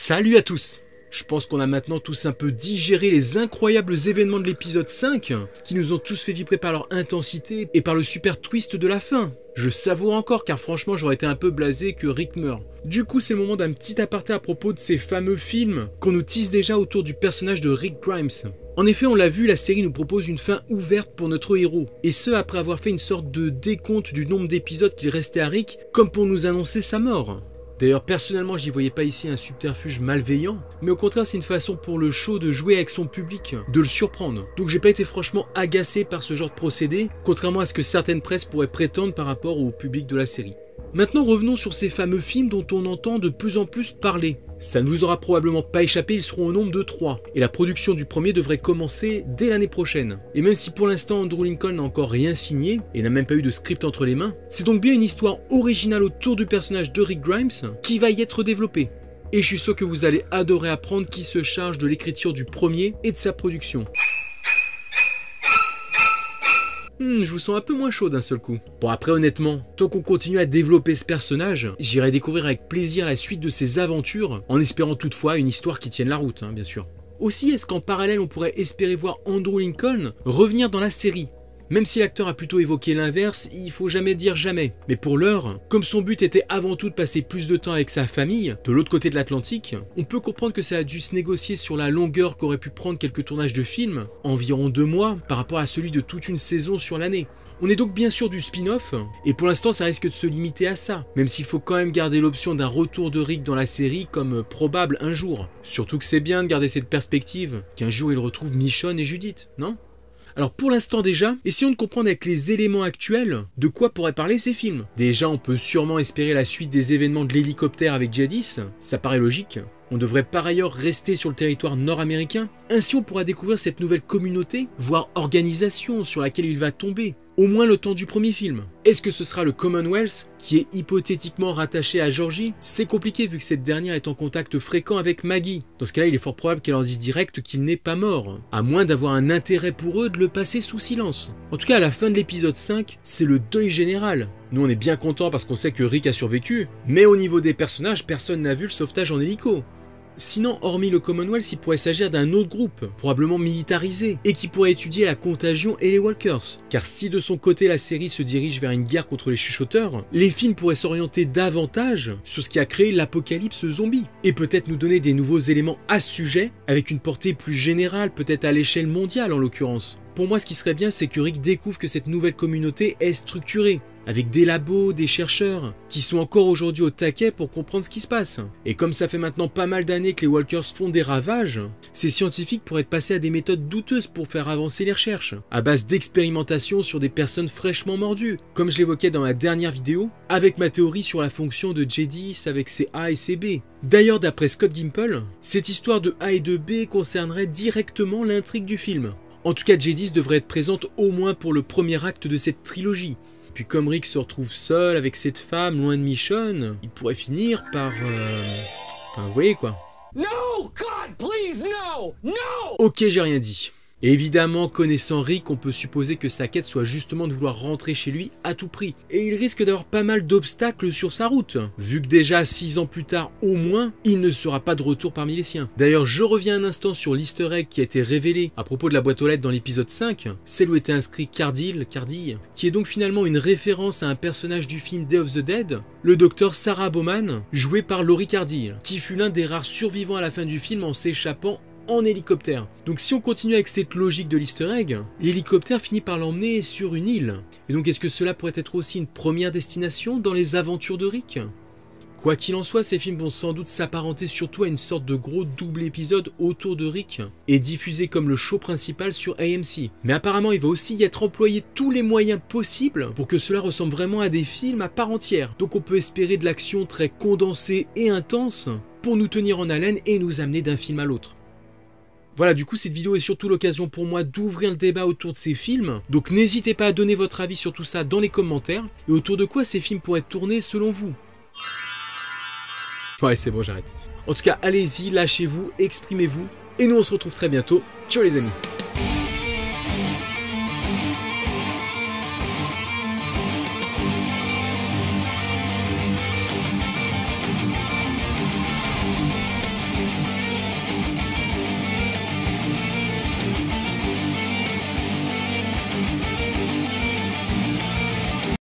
Salut à tous! Je pense qu'on a maintenant tous un peu digéré les incroyables événements de l'épisode 5, qui nous ont tous fait vibrer par leur intensité et par le super twist de la fin. Je savoure encore car franchement j'aurais été un peu blasé que Rick meure. Du coup c'est le moment d'un petit aparté à propos de ces fameux films qu'on nous tease déjà autour du personnage de Rick Grimes. En effet on l'a vu, la série nous propose une fin ouverte pour notre héros, et ce après avoir fait une sorte de décompte du nombre d'épisodes qu'il restait à Rick, comme pour nous annoncer sa mort. D'ailleurs personnellement j'y voyais pas ici un subterfuge malveillant, mais au contraire c'est une façon pour le show de jouer avec son public, de le surprendre. Donc j'ai pas été franchement agacé par ce genre de procédé, contrairement à ce que certaines presses pourraient prétendre par rapport au public de la série. Maintenant revenons sur ces fameux films dont on entend de plus en plus parler. Ça ne vous aura probablement pas échappé, ils seront au nombre de 3, et la production du premier devrait commencer dès l'année prochaine. Et même si pour l'instant Andrew Lincoln n'a encore rien signé, et n'a même pas eu de script entre les mains, c'est donc bien une histoire originale autour du personnage de Rick Grimes qui va y être développée. Et je suis sûr que vous allez adorer apprendre qui se charge de l'écriture du premier et de sa production. Je vous sens un peu moins chaud d'un seul coup. Bon après honnêtement, tant qu'on continue à développer ce personnage, j'irai découvrir avec plaisir la suite de ses aventures, en espérant toutefois une histoire qui tienne la route, bien sûr. Aussi, est-ce qu'en parallèle on pourrait espérer voir Andrew Lincoln revenir dans la série ? Même si l'acteur a plutôt évoqué l'inverse, il faut jamais dire jamais. Mais pour l'heure, comme son but était avant tout de passer plus de temps avec sa famille, de l'autre côté de l'Atlantique, on peut comprendre que ça a dû se négocier sur la longueur qu'aurait pu prendre quelques tournages de films, environ 2 mois, par rapport à celui de toute une saison sur l'année. On est donc bien sûr du spin-off, et pour l'instant ça risque de se limiter à ça, même s'il faut quand même garder l'option d'un retour de Rick dans la série comme probable un jour. Surtout que c'est bien de garder cette perspective, qu'un jour il retrouve Michonne et Judith, non ? Alors pour l'instant déjà, essayons de comprendre avec les éléments actuels de quoi pourraient parler ces films. Déjà on peut sûrement espérer la suite des événements de l'hélicoptère avec Jadis, ça paraît logique. On devrait par ailleurs rester sur le territoire nord-américain, ainsi on pourra découvrir cette nouvelle communauté, voire organisation sur laquelle il va tomber, au moins le temps du premier film. Est-ce que ce sera le Commonwealth, qui est hypothétiquement rattaché à Georgie? C'est compliqué vu que cette dernière est en contact fréquent avec Maggie. Dans ce cas-là, il est fort probable qu'elle leur dise direct qu'il n'est pas mort, à moins d'avoir un intérêt pour eux de le passer sous silence. En tout cas, à la fin de l'épisode 5, c'est le deuil général. Nous on est bien contents parce qu'on sait que Rick a survécu, mais au niveau des personnages, personne n'a vu le sauvetage en hélico. Sinon, hormis le Commonwealth, il pourrait s'agir d'un autre groupe, probablement militarisé, et qui pourrait étudier la contagion et les walkers. Car si de son côté la série se dirige vers une guerre contre les chuchoteurs, les films pourraient s'orienter davantage sur ce qui a créé l'apocalypse zombie, et peut-être nous donner des nouveaux éléments à ce sujet, avec une portée plus générale, peut-être à l'échelle mondiale en l'occurrence. Pour moi, ce qui serait bien, c'est que Rick découvre que cette nouvelle communauté est structurée, avec des labos, des chercheurs, qui sont encore aujourd'hui au taquet pour comprendre ce qui se passe. Et comme ça fait maintenant pas mal d'années que les walkers font des ravages, ces scientifiques pourraient être passés à des méthodes douteuses pour faire avancer les recherches, à base d'expérimentation sur des personnes fraîchement mordues, comme je l'évoquais dans la dernière vidéo, avec ma théorie sur la fonction de Jadis avec ses A et ses B. D'ailleurs, d'après Scott Gimple, cette histoire de A et de B concernerait directement l'intrigue du film. En tout cas, Jadis devrait être présente au moins pour le premier acte de cette trilogie. Puis comme Rick se retrouve seul avec cette femme loin de Michonne, il pourrait finir par... Enfin, vous voyez quoi. No, God, please, no, no. Ok, j'ai rien dit. Et évidemment, connaissant Rick, on peut supposer que sa quête soit justement de vouloir rentrer chez lui à tout prix. Et il risque d'avoir pas mal d'obstacles sur sa route, vu que déjà 6 ans plus tard au moins, il ne sera pas de retour parmi les siens. D'ailleurs, je reviens un instant sur l'easter egg qui a été révélé à propos de la boîte aux lettres dans l'épisode 5, celle où était inscrit Cardille, qui est donc finalement une référence à un personnage du film Day of the Dead, le docteur Sarah Bowman, joué par Laurie Cardille, qui fut l'un des rares survivants à la fin du film en s'échappant en hélicoptère. Donc si on continue avec cette logique de l'easter egg, l'hélicoptère finit par l'emmener sur une île. Et donc est-ce que cela pourrait être aussi une première destination dans les aventures de Rick ? Quoi qu'il en soit, ces films vont sans doute s'apparenter surtout à une sorte de gros double épisode autour de Rick et diffusé comme le show principal sur AMC. Mais apparemment il va aussi y être employé tous les moyens possibles pour que cela ressemble vraiment à des films à part entière. Donc on peut espérer de l'action très condensée et intense pour nous tenir en haleine et nous amener d'un film à l'autre. Voilà, du coup cette vidéo est surtout l'occasion pour moi d'ouvrir le débat autour de ces films, donc n'hésitez pas à donner votre avis sur tout ça dans les commentaires, et autour de quoi ces films pourraient tourner selon vous. Ouais c'est bon, j'arrête. En tout cas allez-y, lâchez-vous, exprimez-vous, et nous on se retrouve très bientôt. Ciao les amis.